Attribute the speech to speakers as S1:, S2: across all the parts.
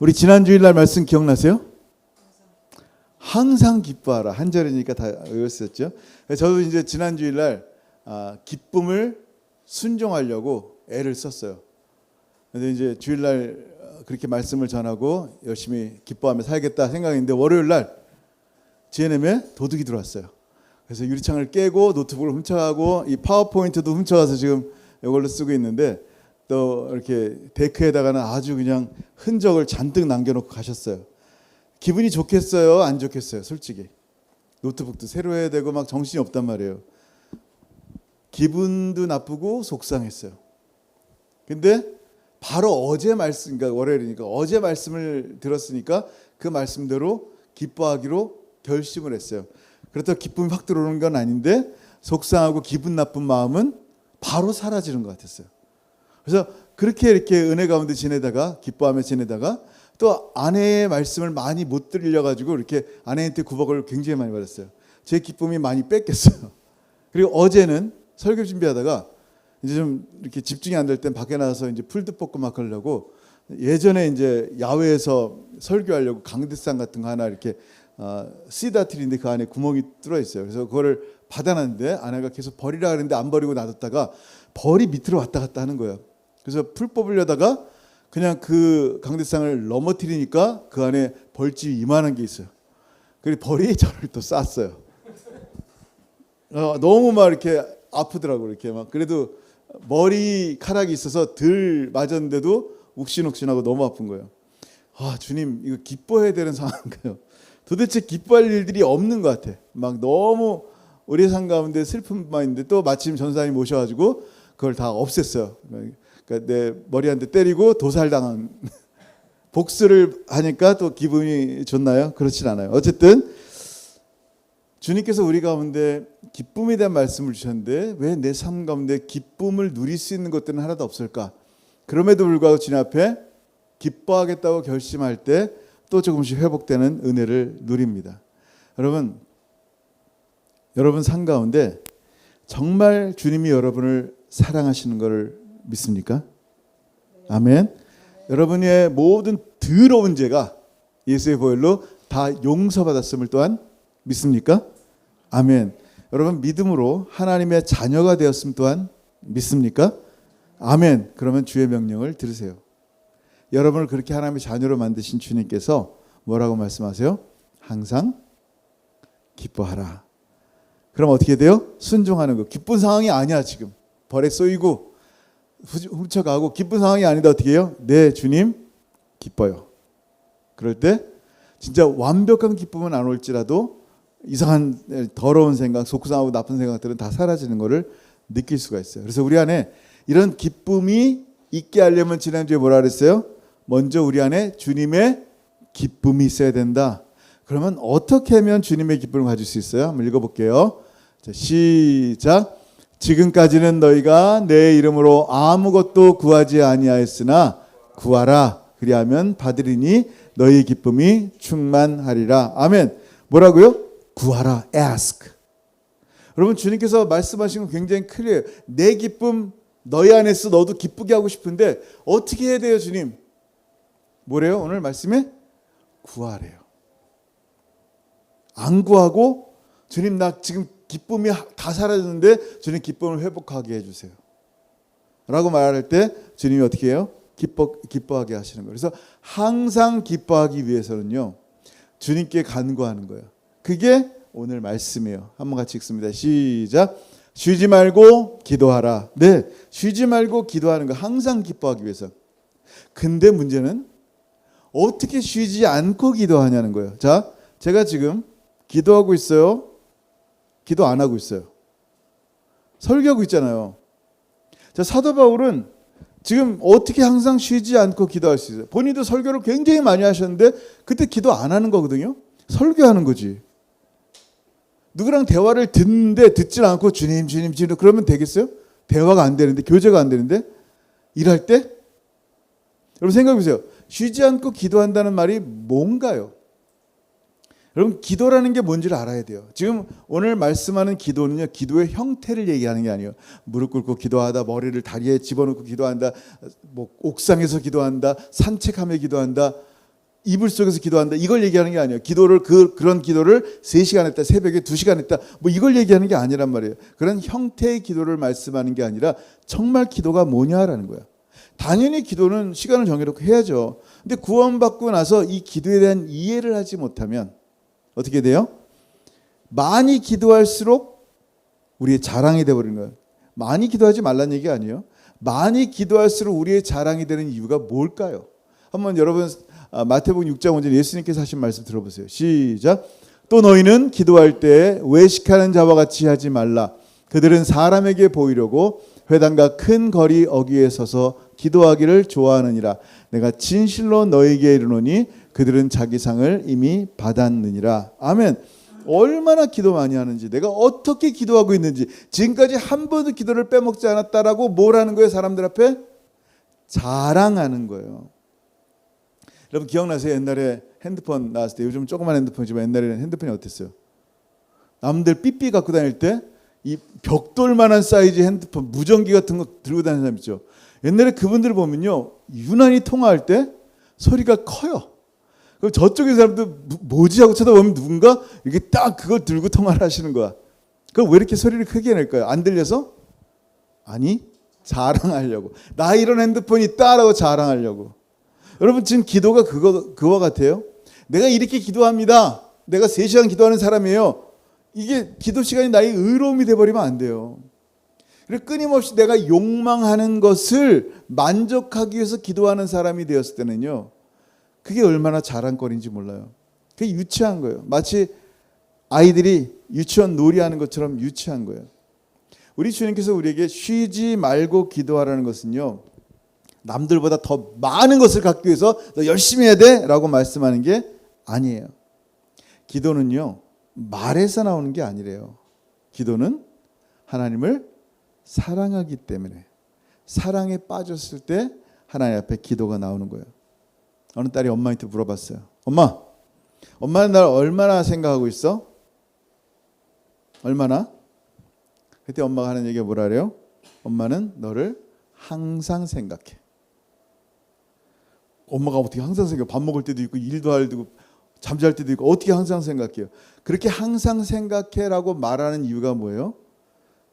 S1: 우리 지난 주일날 말씀 기억나세요? 항상 기뻐하라. 한 절이니까 다 외웠었죠. 저도 이제 지난 주일날 기쁨을 순종하려고 애를 썼어요. 근데 이제 주일날 그렇게 말씀을 전하고 열심히 기뻐하며 살겠다 생각했는데 월요일날 GNM에 도둑이 들어왔어요. 그래서 유리창을 깨고 노트북을 훔쳐가고 이 파워포인트도 훔쳐가서 지금 이걸로 쓰고 있는데 또 이렇게 데크에다가는 아주 그냥 흔적을 잔뜩 남겨놓고 가셨어요. 기분이 좋겠어요? 안 좋겠어요? 솔직히. 노트북도 새로 해야 되고 막 정신이 없단 말이에요. 기분도 나쁘고 속상했어요. 근데 바로 어제 말씀, 그러니까 월요일이니까 어제 말씀을 들었으니까 그 말씀대로 기뻐하기로 결심을 했어요. 그렇다고 기쁨이 확 들어오는 건 아닌데 속상하고 기분 나쁜 마음은 바로 사라지는 것 같았어요. 그래서 그렇게 이렇게 은혜 가운데 지내다가 기뻐하며 지내다가 또 아내의 말씀을 많이 못 들려가지고 이렇게 아내한테 구박을 굉장히 많이 받았어요. 제 기쁨이 많이 뺏겼어요. 그리고 어제는 설교 준비하다가 이제 좀 이렇게 집중이 안 될 땐 밖에 나가서 이제 풀도 뽑고 막 하려고 예전에 이제 야외에서 설교하려고 강대상 같은 거 하나 이렇게 시다트리인데 그 안에 구멍이 뚫어 있어요. 그래서 그거를 받아놨는데 아내가 계속 버리라 그랬는데 안 버리고 놔뒀다가 벌이 밑으로 왔다 갔다 하는 거예요. 그래서 풀 뽑으려다가 그냥 그 강대상을 넘어뜨리니까 그 안에 벌집이 이만한 게 있어요. 그리고 벌이 저를 또 쌌어요. 너무 막 이렇게 아프더라고. 이렇게 막 그래도 머리카락이 있어서 덜 맞았는데도 욱신욱신하고 너무 아픈 거예요. 주님 이거 기뻐해야 되는 상황인가요? 도대체 기뻐할 일들이 없는 것 같아. 막 너무 우리 삶 가운데 슬픔만 있는데 또 마침 전사님 모셔가지고 그걸 다 없앴어요. 그러니까 내 머리 한 대 때리고 도살당한 복수를 하니까 또 기분이 좋나요? 그렇진 않아요. 어쨌든 주님께서 우리 가운데 기쁨에 대한 말씀을 주셨는데 왜 내 삶 가운데 기쁨을 누릴 수 있는 것들은 하나도 없을까? 그럼에도 불구하고 주님 앞에 기뻐하겠다고 결심할 때 또 조금씩 회복되는 은혜를 누립니다. 여러분 삶 가운데 정말 주님이 여러분을 사랑하시는 것을 믿습니까? 아멘. 여러분의 모든 더러운 죄가 예수의 보혈로 다 용서받았음을 또한 믿습니까? 아멘. 여러분 믿음으로 하나님의 자녀가 되었음 또한 믿습니까? 아멘. 그러면 주의 명령을 들으세요. 여러분을 그렇게 하나님의 자녀로 만드신 주님께서 뭐라고 말씀하세요? 항상 기뻐하라. 그럼 어떻게 돼요? 순종하는 거. 기쁜 상황이 아니야 지금. 벌에 쏘이고 훔쳐가고 기쁜 상황이 아니다. 어떻게 해요? 네 주님 기뻐요. 그럴 때 진짜 완벽한 기쁨은 안 올지라도 이상한 더러운 생각, 속상하고 나쁜 생각들은 다 사라지는 것을 느낄 수가 있어요. 그래서 우리 안에 이런 기쁨이 있게 하려면 지난주에 뭐라 그랬어요? 먼저 우리 안에 주님의 기쁨이 있어야 된다. 그러면 어떻게 하면 주님의 기쁨을 가질 수 있어요? 한번 읽어볼게요. 자, 시작. 지금까지는 너희가 내 이름으로 아무것도 구하지 아니하였으나 구하라. 그리하면 받으리니 너희 기쁨이 충만하리라. 아멘. 뭐라고요? 구하라. ask. 여러분 주님께서 말씀하신 건 굉장히 클리어해요. 내 기쁨 너희 안에서 너도 기쁘게 하고 싶은데 어떻게 해야 돼요 주님? 뭐래요? 오늘 말씀에 구하래요. 안 구하고 주님 나 지금 기쁨이 다 사라졌는데 주님 기쁨을 회복하게 해주세요 라고 말할 때 주님이 어떻게 해요? 기뻐하게 하시는 거예요. 그래서 항상 기뻐하기 위해서는요 주님께 간구하는 거예요. 그게 오늘 말씀이에요. 한번 같이 읽습니다. 시작. 쉬지 말고 기도하라. 네, 쉬지 말고 기도하는 거 항상 기뻐하기 위해서. 근데 문제는 어떻게 쉬지 않고 기도하냐는 거예요. 자, 제가 지금 기도하고 있어요? 기도 안 하고 있어요? 설교하고 있잖아요. 자, 사도 바울은 지금 어떻게 항상 쉬지 않고 기도할 수 있어요? 본인도 설교를 굉장히 많이 하셨는데 그때 기도 안 하는 거거든요. 설교하는 거지. 누구랑 대화를 듣는데 듣질 않고 주님 그러면 되겠어요? 대화가 안 되는데, 교제가 안 되는데, 일할 때? 여러분 생각해 보세요. 쉬지 않고 기도한다는 말이 뭔가요? 여러분 기도라는 게 뭔지를 알아야 돼요. 지금 오늘 말씀하는 기도는요, 기도의 형태를 얘기하는 게 아니에요. 무릎 꿇고 기도하다, 머리를 다리에 집어넣고 기도한다, 뭐 옥상에서 기도한다, 산책하며 기도한다. 이불 속에서 기도한다. 이걸 얘기하는 게 아니에요. 기도를 그런 기도를 3시간 했다. 새벽에 2시간 했다. 뭐 이걸 얘기하는 게 아니란 말이에요. 그런 형태의 기도를 말씀하는 게 아니라 정말 기도가 뭐냐라는 거야. 당연히 기도는 시간을 정해놓고 해야죠. 근데 구원받고 나서 이 기도에 대한 이해를 하지 못하면 어떻게 돼요? 많이 기도할수록 우리의 자랑이 되어버리는 거예요. 많이 기도하지 말라는 얘기 아니에요. 많이 기도할수록 우리의 자랑이 되는 이유가 뭘까요? 한번 여러분 마태복음 6장 5절 예수님께서 하신 말씀 들어보세요. 시작. 또 너희는 기도할 때 외식하는 자와 같이 하지 말라. 그들은 사람에게 보이려고 회당과 큰 거리 어귀에 서서 기도하기를 좋아하느니라. 내가 진실로 너희에게 이르노니 그들은 자기 상을 이미 받았느니라. 아멘. 얼마나 기도 많이 하는지, 내가 어떻게 기도하고 있는지, 지금까지 한 번도 기도를 빼먹지 않았다라고 뭘 하는 거예요? 사람들 앞에 자랑하는 거예요. 여러분 기억나세요? 옛날에 핸드폰 나왔을 때, 요즘 조그만 핸드폰이지만 옛날에는 핸드폰이 어땠어요? 남들 삐삐 갖고 다닐 때 이 벽돌만한 사이즈 핸드폰, 무전기 같은 거 들고 다니는 사람 있죠. 옛날에 그분들 보면요, 유난히 통화할 때 소리가 커요. 그럼 저쪽에 사람도 뭐지 하고 쳐다보면 누군가 이렇게 딱 그걸 들고 통화를 하시는 거야. 그럼 왜 이렇게 소리를 크게 낼까요? 안 들려서? 아니, 자랑하려고. 나 이런 핸드폰이 있다라고 자랑하려고. 여러분 지금 기도가 그와 같아요. 내가 이렇게 기도합니다. 내가 3시간 기도하는 사람이에요. 이게 기도 시간이 나의 의로움이 돼버리면 안 돼요. 그래서 끊임없이 내가 욕망하는 것을 만족하기 위해서 기도하는 사람이 되었을 때는요, 그게 얼마나 자랑거리인지 몰라요. 그게 유치한 거예요. 마치 아이들이 유치원 놀이하는 것처럼 유치한 거예요. 우리 주님께서 우리에게 쉬지 말고 기도하라는 것은요, 남들보다 더 많은 것을 갖기 위해서 너 열심히 해야 돼 라고 말씀하는 게 아니에요. 기도는요, 말에서 나오는 게 아니래요. 기도는 하나님을 사랑하기 때문에, 사랑에 빠졌을 때 하나님 앞에 기도가 나오는 거예요. 어느 딸이 엄마한테 물어봤어요. 엄마는 날 얼마나 생각하고 있어? 얼마나? 그때 엄마가 하는 얘기가 뭐라 그래요? 엄마는 너를 항상 생각해. 엄마가 어떻게 항상 생각해? 밥 먹을 때도 있고 일도 할 때도 있고 잠잘 때도 있고 어떻게 항상 생각해요? 그렇게 항상 생각해라고 말하는 이유가 뭐예요?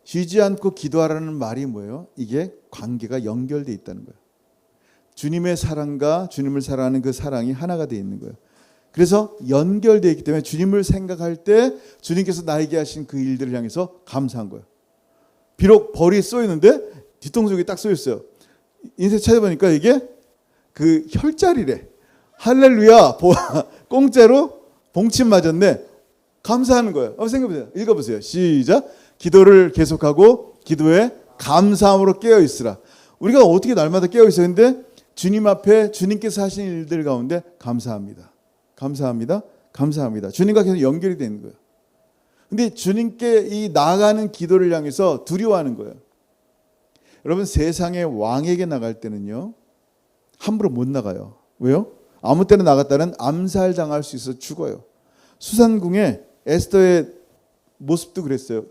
S1: 쉬지 않고 기도하라는 말이 뭐예요? 이게 관계가 연결되어 있다는 거예요. 주님의 사랑과 주님을 사랑하는 그 사랑이 하나가 되어 있는 거예요. 그래서 연결되어 있기 때문에 주님을 생각할 때 주님께서 나에게 하신 그 일들을 향해서 감사한 거예요. 비록 벌이 쏘여 있는데 뒤통수 여기 딱 쏘여 있어요. 인쇄 찾아보니까 이게 그 혈자리래. 할렐루야, 공짜로 봉침 맞았네. 감사하는 거예요. 한번 생각해보세요. 읽어보세요. 시작. 기도를 계속하고 기도에 감사함으로 깨어 있으라. 우리가 어떻게 날마다 깨어 있어요? 근데 주님 앞에 주님께서 하신 일들 가운데 감사합니다. 감사합니다. 감사합니다. 주님과 계속 연결이 되는 거예요. 근데 주님께 이 나아가는 기도를 향해서 두려워하는 거예요. 여러분 세상의 왕에게 나갈 때는요, 함부로 못 나가요. 왜요? 아무 때나 나갔다는 암살당할 수 있어 죽어요. 수산궁에 에스더의 모습도 그랬어요.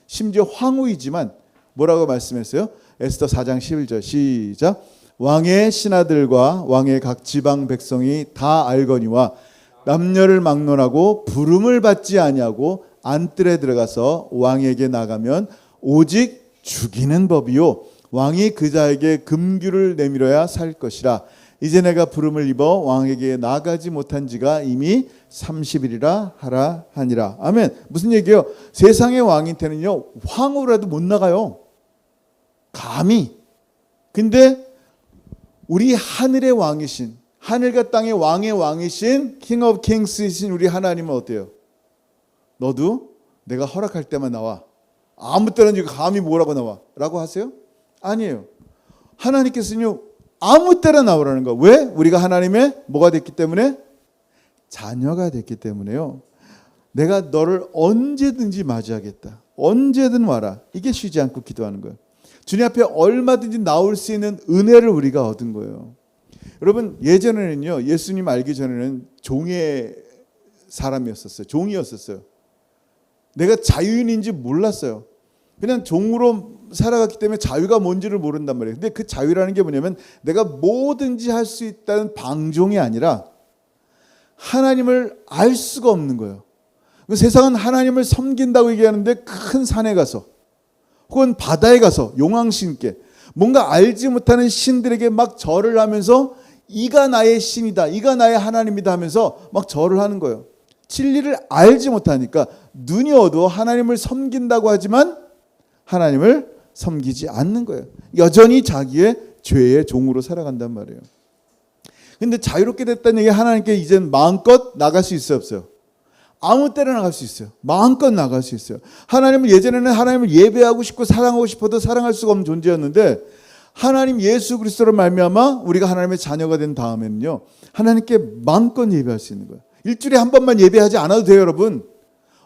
S1: 심지어 황후이지만 뭐라고 말씀했어요? 에스더 4장 11절 시작. 왕의 신하들과 왕의 각 지방 백성이 다 알거니와 남녀를 막론하고 부름을 받지 아니하고 안뜰에 들어가서 왕에게 나가면 오직 죽이는 법이요 왕이 그자에게 금규를 내밀어야 살 것이라. 이제 내가 부름을 입어 왕에게 나가지 못한 지가 이미 30일이라 하라 하니라. 아멘. 무슨 얘기예요? 세상의 왕한테는요, 황후라도 못 나가요. 감히. 근데 우리 하늘의 왕이신, 하늘과 땅의 왕의 왕이신 킹 오브 킹스이신 우리 하나님은 어때요? 너도 내가 허락할 때만 나와. 아무 때나 감히 뭐라고 나와 라고 하세요? 아니에요. 하나님께서는요, 아무 때나 나오라는 거. 왜? 우리가 하나님의 뭐가 됐기 때문에? 자녀가 됐기 때문에요. 내가 너를 언제든지 맞이하겠다. 언제든 와라. 이게 쉬지 않고 기도하는 거예요. 주님 앞에 얼마든지 나올 수 있는 은혜를 우리가 얻은 거예요. 여러분 예전에는요, 예수님 알기 전에는 종의 사람이었었어요. 종이었었어요. 내가 자유인인지 몰랐어요. 그냥 종으로 살아갔기 때문에 자유가 뭔지를 모른단 말이에요. 근데 그 자유라는 게 뭐냐면 내가 뭐든지 할 수 있다는 방종이 아니라 하나님을 알 수가 없는 거예요. 세상은 하나님을 섬긴다고 얘기하는데 큰 산에 가서 혹은 바다에 가서 용왕신께 뭔가 알지 못하는 신들에게 막 절을 하면서 이가 나의 신이다, 이가 나의 하나님이다 하면서 막 절을 하는 거예요. 진리를 알지 못하니까 눈이 어두워 하나님을 섬긴다고 하지만 하나님을 섬기지 않는 거예요. 여전히 자기의 죄의 종으로 살아간단 말이에요. 근데 자유롭게 됐다는 얘기, 하나님께 이젠 마음껏 나갈 수 있어요, 없어요? 아무 때나 나갈 수 있어요. 마음껏 나갈 수 있어요. 하나님을, 예전에는 하나님을 예배하고 싶고 사랑하고 싶어도 사랑할 수가 없는 존재였는데 하나님 예수 그리스도로 말미암아 우리가 하나님의 자녀가 된 다음에는요, 하나님께 마음껏 예배할 수 있는 거예요. 일주일에 한 번만 예배하지 않아도 돼요, 여러분.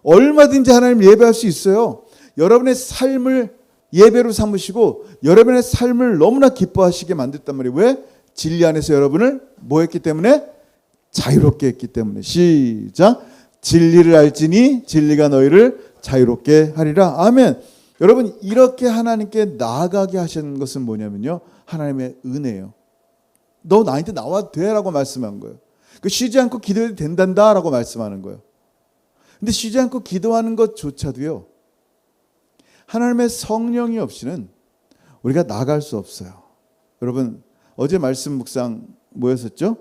S1: 얼마든지 하나님 예배할 수 있어요. 여러분의 삶을 예배로 삼으시고 여러분의 삶을 너무나 기뻐하시게 만들단 말이에요. 왜? 진리 안에서 여러분을 뭐 했기 때문에? 자유롭게 했기 때문에. 시작. 진리를 알지니 진리가 너희를 자유롭게 하리라. 아멘. 여러분, 이렇게 하나님께 나아가게 하시는 것은 뭐냐면요, 하나님의 은혜예요. 너 나한테 나와도 돼 라고 말씀한 거예요. 쉬지 않고 기도해도 된단다 라고 말씀하는 거예요. 근데 쉬지 않고 기도하는 것조차도요, 하나님의 성령이 없이는 우리가 나갈 수 없어요. 여러분, 어제 말씀 묵상 뭐였었죠?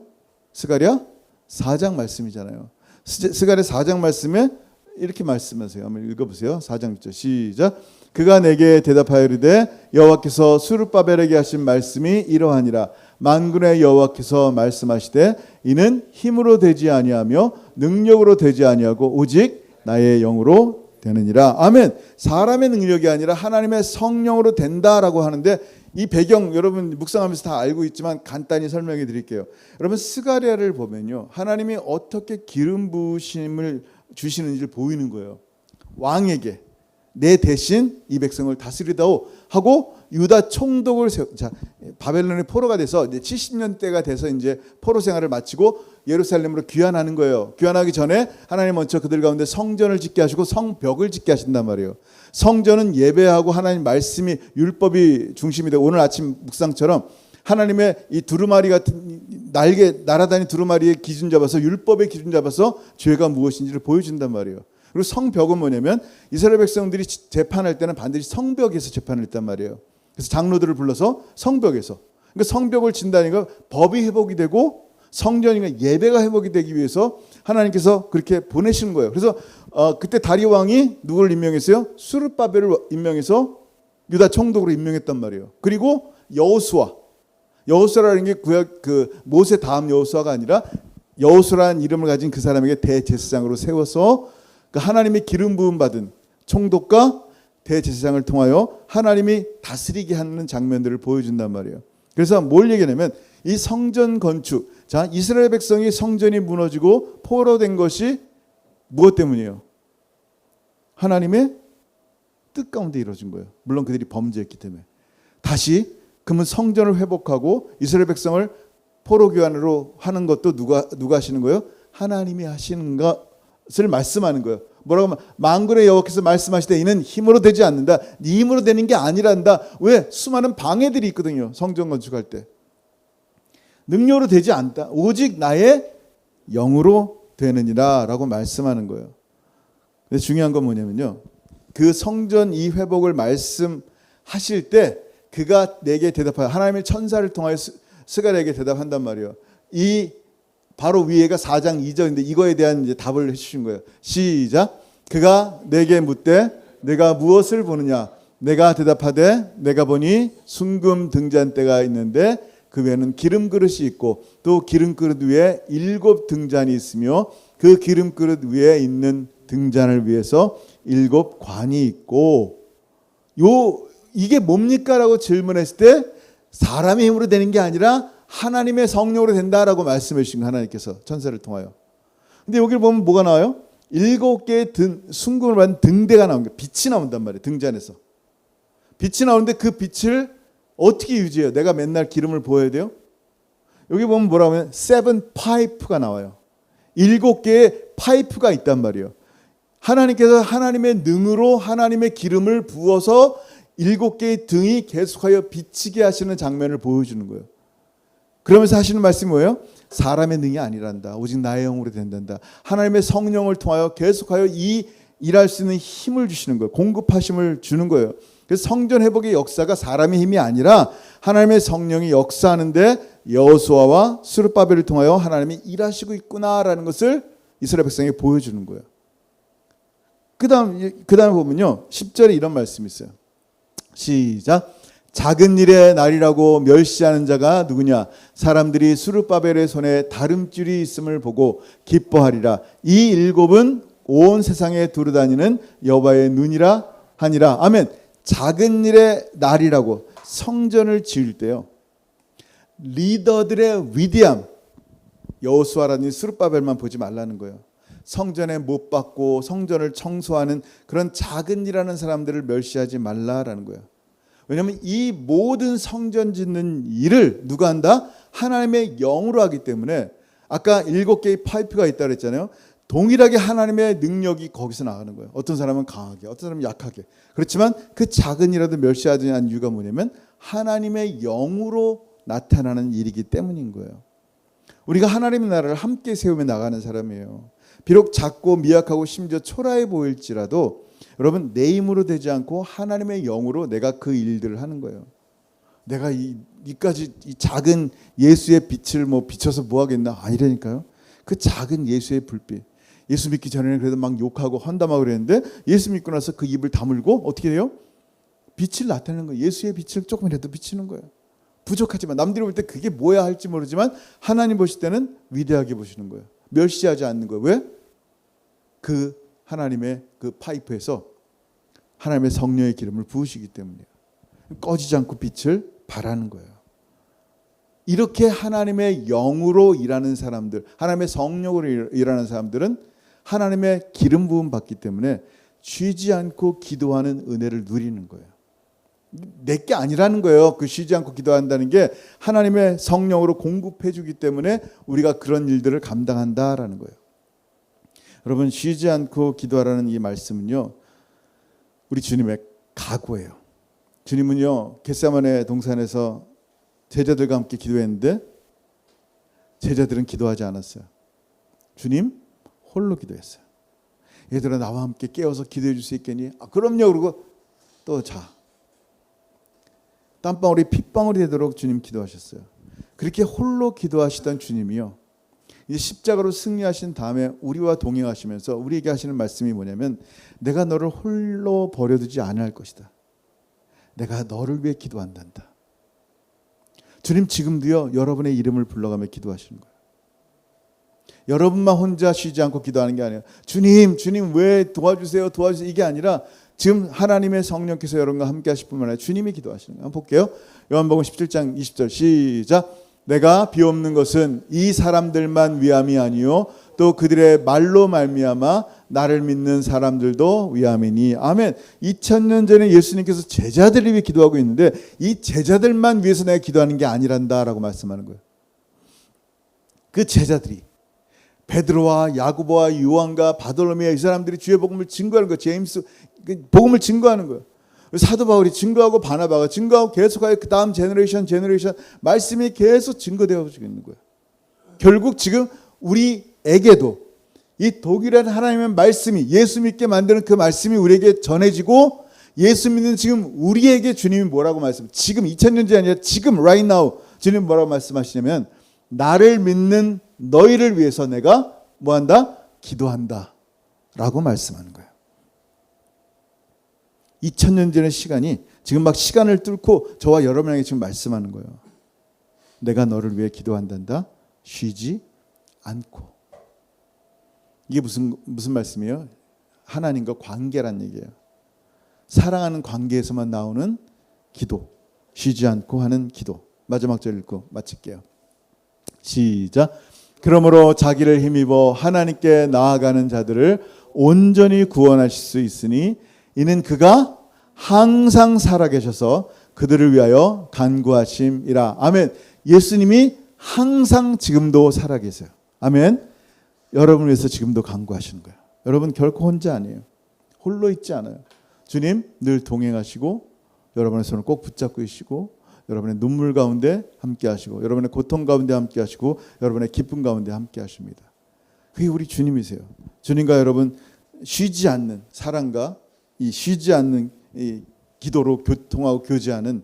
S1: 스가랴 4장 말씀이잖아요. 스가랴 4장 말씀에 이렇게 말씀하세요. 한번 읽어보세요. 4장 6절 시작. 그가 내게 대답하여 이르되 여호와께서 스룹바벨에게 하신 말씀이 이러하니라. 만군의 여호와께서 말씀하시되 이는 힘으로 되지 아니하며 능력으로 되지 아니하고 오직 나의 영으로 되느니라. 아멘. 사람의 능력이 아니라 하나님의 성령으로 된다라고 하는데, 이 배경 여러분 묵상하면서 다 알고 있지만 간단히 설명해 드릴게요. 여러분, 스가랴를 보면요, 하나님이 어떻게 기름 부으심을 주시는지를 보이는 거예요. 왕에게 내 대신 이 백성을 다스리다오 하고 유다 총독을 자, 바벨론의 포로가 돼서 이제 70년대가 돼서 이제 포로 생활을 마치고 예루살렘으로 귀환하는 거예요. 귀환하기 전에 하나님 먼저 그들 가운데 성전을 짓게 하시고 성벽을 짓게 하신단 말이에요. 성전은 예배하고 하나님 말씀이, 율법이 중심이 되고, 오늘 아침 묵상처럼 하나님의 이 두루마리 같은 날아다니는 두루마리의 기준 잡아서, 율법의 기준 잡아서 죄가 무엇인지를 보여준단 말이에요. 그리고 성벽은 뭐냐면 이스라엘 백성들이 재판할 때는 반드시 성벽에서 재판을 했단 말이에요. 그래서 장로들을 불러서 성벽에서, 그러니까 성벽을 진다니까 법이 회복이 되고 성전이나 예배가 회복이 되기 위해서 하나님께서 그렇게 보내시는 거예요. 그래서 그때 다리 왕이 누구를 임명했어요? 스룹바벨을 임명해서 유다 총독으로 임명했단 말이에요. 그리고 여호수아라는 게 구약 그 모세 다음 여호수아가 아니라 여호수아라는 이름을 가진 그 사람에게 대제사장으로 세워서 그 하나님의 기름 부음 받은 총독과 대제사장을 통하여 하나님이 다스리게 하는 장면들을 보여준단 말이에요. 그래서 뭘 얘기하냐면 이 성전 건축, 자, 이스라엘 백성이 성전이 무너지고 포로된 것이 무엇 때문이에요? 하나님의 뜻 가운데 이루어진 거예요. 물론 그들이 범죄했기 때문에. 다시 그러면 성전을 회복하고 이스라엘 백성을 포로 귀환으로 하는 것도 누가 하시는 거예요? 하나님이 하시는 것을 말씀하는 거예요. 뭐라고 하면 만군의 여호와께서 말씀하시되 이는 힘으로 되지 않는다. 네 힘으로 되는 게 아니란다. 왜? 수많은 방해들이 있거든요. 성전 건축할 때. 능력으로 되지 않다. 오직 나의 영으로 되느니라 라고 말씀하는 거예요. 근데 중요한 건 뭐냐면요, 그 성전 이 회복을 말씀하실 때 그가 내게 대답하여, 하나님의 천사를 통하여 스가랴에게 대답한단 말이에요. 이 바로 위에가 4장 2절인데 이거에 대한 이제 답을 해주신 거예요. 시작. 그가 내게 묻되 내가 무엇을 보느냐? 내가 대답하되 내가 보니 순금 등잔대가 있는데 그 위에는 기름 그릇이 있고 또 기름 그릇 위에 7 등잔이 있으며 그 기름 그릇 위에 있는 등잔을 위해서 7 관이 있고, 이게 뭡니까? 라고 질문했을 때 사람의 힘으로 되는 게 아니라 하나님의 성령으로 된다라고 말씀해 주신 하나님께서 천사를 통하여. 근데 여기를 보면 뭐가 나와요? 7개의 순금을 받은 등대가 나온 거예요. 빛이 나온단 말이에요. 등잔에서 빛이 나오는데 그 빛을 어떻게 유지해요? 내가 맨날 기름을 부어야 돼요? 여기 보면 뭐라고 하면 7 파이프가 나와요. 7개의 파이프가 있단 말이에요. 하나님께서 하나님의 능으로 하나님의 기름을 부어서 7개의 등이 계속하여 비치게 하시는 장면을 보여주는 거예요. 그러면서 하시는 말씀이 뭐예요? 사람의 능이 아니란다. 오직 나의 영으로 된단다. 하나님의 성령을 통하여 계속하여 이 일할 수 있는 힘을 주시는 거예요. 공급하심을 주는 거예요. 그래서 성전 회복의 역사가 사람의 힘이 아니라 하나님의 성령이 역사하는데 여호수아와 스룹바벨을 통하여 하나님이 일하시고 있구나라는 것을 이스라엘 백성에게 보여주는 거예요. 그 다음에 보면요, 10절에 이런 말씀이 있어요. 시작. 작은 일의 날이라고 멸시하는 자가 누구냐? 사람들이 스룹바벨의 손에 다름줄이 있음을 보고 기뻐하리라. 이 일곱은 온 세상에 두루다니는 여호와의 눈이라 하니라. 아멘. 작은 일의 날이라고, 성전을 지을 때요, 리더들의 위대함, 여호수아라니 스룹바벨만 보지 말라는 거예요. 성전에 못 박고 성전을 청소하는 그런 작은 일하는 사람들을 멸시하지 말라라는 거예요. 왜냐하면 이 모든 성전 짓는 일을 누가 한다? 하나님의 영으로 하기 때문에, 아까 7개의 파이프가 있다고 그랬잖아요. 동일하게 하나님의 능력이 거기서 나가는 거예요. 어떤 사람은 강하게, 어떤 사람은 약하게. 그렇지만 그 작은 일이라도 멸시하지 않는 이유가 뭐냐면 하나님의 영으로 나타나는 일이기 때문인 거예요. 우리가 하나님의 나라를 함께 세우며 나가는 사람이에요. 비록 작고 미약하고 심지어 초라해 보일지라도 여러분, 내 힘으로 되지 않고 하나님의 영으로 내가 그 일들을 하는 거예요. 내가 이까지 이 작은 예수의 빛을 비춰서 뭐 하겠나? 아니라니까요. 그 작은 예수의 불빛. 예수 믿기 전에는 그래도 막 욕하고 헌담하고 그랬는데 예수 믿고 나서 그 입을 다물고 어떻게 돼요? 빛을 나타내는 거예요. 예수의 빛을 조금이라도 비치는 거예요. 부족하지만, 남들이 볼 때 그게 뭐야 할지 모르지만 하나님 보실 때는 위대하게 보시는 거예요. 멸시하지 않는 거예요. 왜? 그 하나님의 그 파이프에서 하나님의 성령의 기름을 부으시기 때문이에요. 꺼지지 않고 빛을 발하는 거예요. 이렇게 하나님의 영으로 일하는 사람들, 하나님의 성령으로 일하는 사람들은 하나님의 기름 부음 받기 때문에 쉬지 않고 기도하는 은혜를 누리는 거예요. 내게 아니라는 거예요. 그 쉬지 않고 기도한다는 게 하나님의 성령으로 공급해 주기 때문에 우리가 그런 일들을 감당한다라는 거예요. 여러분, 쉬지 않고 기도하라는 이 말씀은요, 우리 주님의 각오예요. 주님은요, 겟세마네 동산에서 제자들과 함께 기도했는데 제자들은 기도하지 않았어요. 주님 홀로 기도했어요. 얘들아, 나와 함께 깨워서 기도해 줄 수 있겠니? 그럼요. 그러고 또 자. 땀방울이 핏방울이 되도록 주님 기도하셨어요. 그렇게 홀로 기도하시던 주님이요, 이제 십자가로 승리하신 다음에 우리와 동행하시면서 우리에게 하시는 말씀이 뭐냐면, 내가 너를 홀로 버려두지 않을 것이다. 내가 너를 위해 기도한단다. 주님 지금도요, 여러분의 이름을 불러가며 기도하시는 거예요. 여러분만 혼자 쉬지 않고 기도하는 게 아니에요. 주님 왜 도와주세요 이게 아니라 지금 하나님의 성령께서 여러분과 함께 하실 뿐만 아니라 주님이 기도하시는 거예요. 한번 볼게요. 요한복음 17장 20절 시작. 내가 비옵는 것은 이 사람들만 위함이 아니요 또 그들의 말로 말미암아 나를 믿는 사람들도 위함이니. 아멘. 2000년 전에 예수님께서 제자들을 위해 기도하고 있는데 이 제자들만 위해서 내가 기도하는 게 아니란다라고 말씀하는 거예요. 그 제자들이 베드로와 야고보와 요한과 바돌로메, 이 사람들이 주의 복음을 증거하는 거예요. 제임스 복음을 증거하는 거예요. 사도 바울이 증거하고 바나바가 증거하고 계속하여 그 다음 제너레이션 말씀이 계속 증거되어지고 있는 거예요. 결국 지금 우리에게도 이 독일한 하나님의 말씀이, 예수 믿게 만드는 그 말씀이 우리에게 전해지고, 예수 믿는 지금 우리에게 주님이 뭐라고 지금 2000년 전이 아니라 지금 right now 주님이 뭐라고 말씀하시냐면, 나를 믿는 너희를 위해서 내가 뭐한다? 기도한다 라고 말씀하는 거예요. 2000년 전의 시간이 지금 막 시간을 뚫고 저와 여러분에게 지금 말씀하는 거예요. 내가 너를 위해 기도한단다. 쉬지 않고. 이게 무슨 말씀이에요? 하나님과 관계란 얘기예요. 사랑하는 관계에서만 나오는 기도, 쉬지 않고 하는 기도. 마지막 절 읽고 마칠게요. 시작. 그러므로 자기를 힘입어 하나님께 나아가는 자들을 온전히 구원하실 수 있으니 이는 그가 항상 살아계셔서 그들을 위하여 간구하심이라. 아멘. 예수님이 항상 지금도 살아계세요. 아멘. 여러분을 위해서 지금도 간구하시는 거예요. 여러분 결코 혼자 아니에요. 홀로 있지 않아요. 주님 늘 동행하시고 여러분의 손을 꼭 붙잡고 계시고 여러분의 눈물 가운데 함께 하시고 여러분의 고통 가운데 함께 하시고 여러분의 기쁨 가운데 함께 하십니다. 그게 우리 주님이세요. 주님과 여러분 쉬지 않는 사랑과 이 쉬지 않는 이 기도로 교통하고 교제하는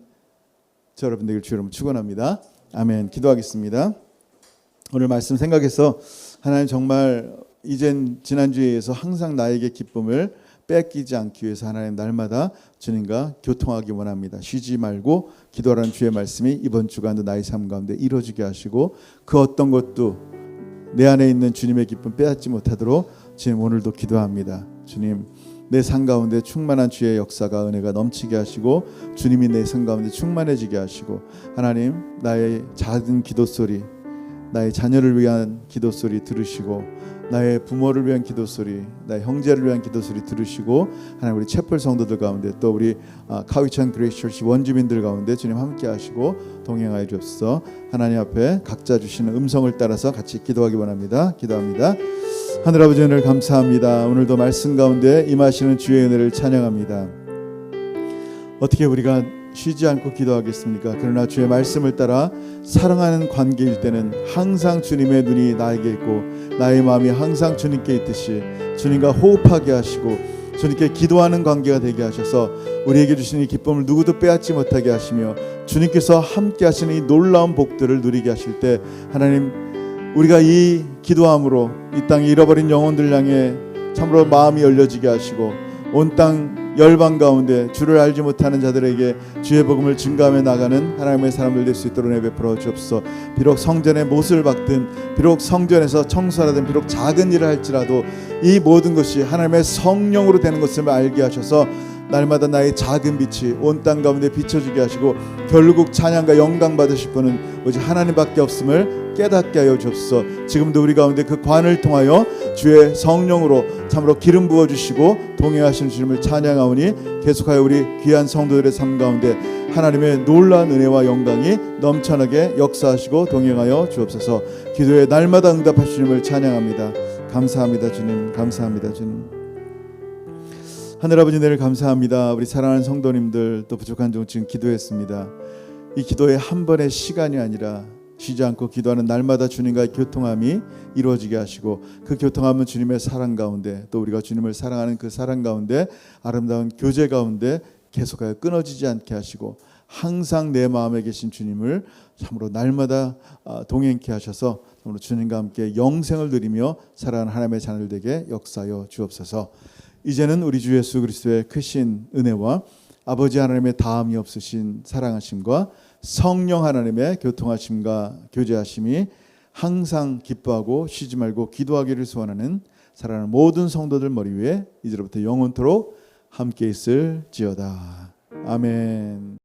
S1: 저 여러분 되길 주 여러분 축원합니다. 아멘. 기도하겠습니다. 오늘 말씀 생각해서 하나님 정말 이젠 지난주에 이어서 항상 나에게 기쁨을 뺏기지 않기 위해서 하나님 날마다 주님과 교통하기 원합니다. 쉬지 말고 기도하라는 주의 말씀이 이번 주간도 나의 삶 가운데 이루어지게 하시고 그 어떤 것도 내 안에 있는 주님의 기쁨 빼앗지 못하도록 주님 오늘도 기도합니다. 주님 내 삶 가운데 충만한 주의 역사가 은혜가 넘치게 하시고 주님이 내 삶 가운데 충만해지게 하시고 하나님 나의 작은 기도 소리 나의 자녀를 위한 기도 소리 들으시고 나의 부모를 위한 기도 소리 나의 형제를 위한 기도 소리 들으시고 하나님 우리 채플 성도들 가운데 또 우리 카위찬 그레이스처치 원주민들 가운데 주님 함께 하시고 동행하여 주옵소서. 하나님 앞에 각자 주시는 음성을 따라서 같이 기도하기 원합니다. 기도합니다. 하늘 아버지 은혜를 감사합니다. 오늘도 말씀 가운데 임하시는 주의 은혜를 찬양합니다. 어떻게 우리가 쉬지 않고 기도하겠습니까? 그러나 주의 말씀을 따라 사랑하는 관계일 때는 항상 주님의 눈이 나에게 있고 나의 마음이 항상 주님께 있듯이 주님과 호흡하게 하시고 주님께 기도하는 관계가 되게 하셔서 우리에게 주신 이 기쁨을 누구도 빼앗지 못하게 하시며 주님께서 함께 하시는 이 놀라운 복들을 누리게 하실 때 하나님 우리가 이 기도함으로 이 땅에 잃어버린 영혼들 향해 참으로 마음이 열려지게 하시고 온 땅 열방 가운데 주를 알지 못하는 자들에게 주의 복음을 증거하며 나가는 하나님의 사람들 될 수 있도록 은혜 베풀어 주옵소서. 비록 성전에 못을 박든 비록 성전에서 청소하든 비록 작은 일을 할지라도 이 모든 것이 하나님의 성령으로 되는 것을 알게 하셔서 날마다 나의 작은 빛이 온 땅 가운데 비춰지게 하시고 결국 찬양과 영광 받으실 분은 오직 하나님밖에 없음을 깨닫게 하여 주옵소서. 지금도 우리 가운데 그 관을 통하여 주의 성령으로 참으로 기름 부어주시고 동행하시는 주님을 찬양하오니 계속하여 우리 귀한 성도들의 삶 가운데 하나님의 놀라운 은혜와 영광이 넘쳐나게 역사하시고 동행하여 주옵소서. 기도에 날마다 응답하시는 주님을 찬양합니다. 감사합니다 주님. 감사합니다 주님. 하늘아버지 은혜를 감사합니다. 우리 사랑하는 성도님들 또 부족한 종 지금 기도했습니다. 이 기도에 한 번의 시간이 아니라 쉬지 않고 기도하는 날마다 주님과의 교통함이 이루어지게 하시고 그 교통함은 주님의 사랑 가운데 또 우리가 주님을 사랑하는 그 사랑 가운데 아름다운 교제 가운데 계속하여 끊어지지 않게 하시고 항상 내 마음에 계신 주님을 참으로 날마다 동행케 하셔서 참으로 주님과 함께 영생을 누리며 살아가는 하나님의 자녀들 되게 역사하여 주옵소서. 이제는 우리 주 예수 그리스도의 크신 은혜와 아버지 하나님의 다함이 없으신 사랑하심과 성령 하나님의 교통하심과 교제하심이 항상 기뻐하고 쉬지 말고 기도하기를 소원하는 사랑하는 모든 성도들 머리 위에 이제로부터 영원토록 함께 있을지어다. 아멘.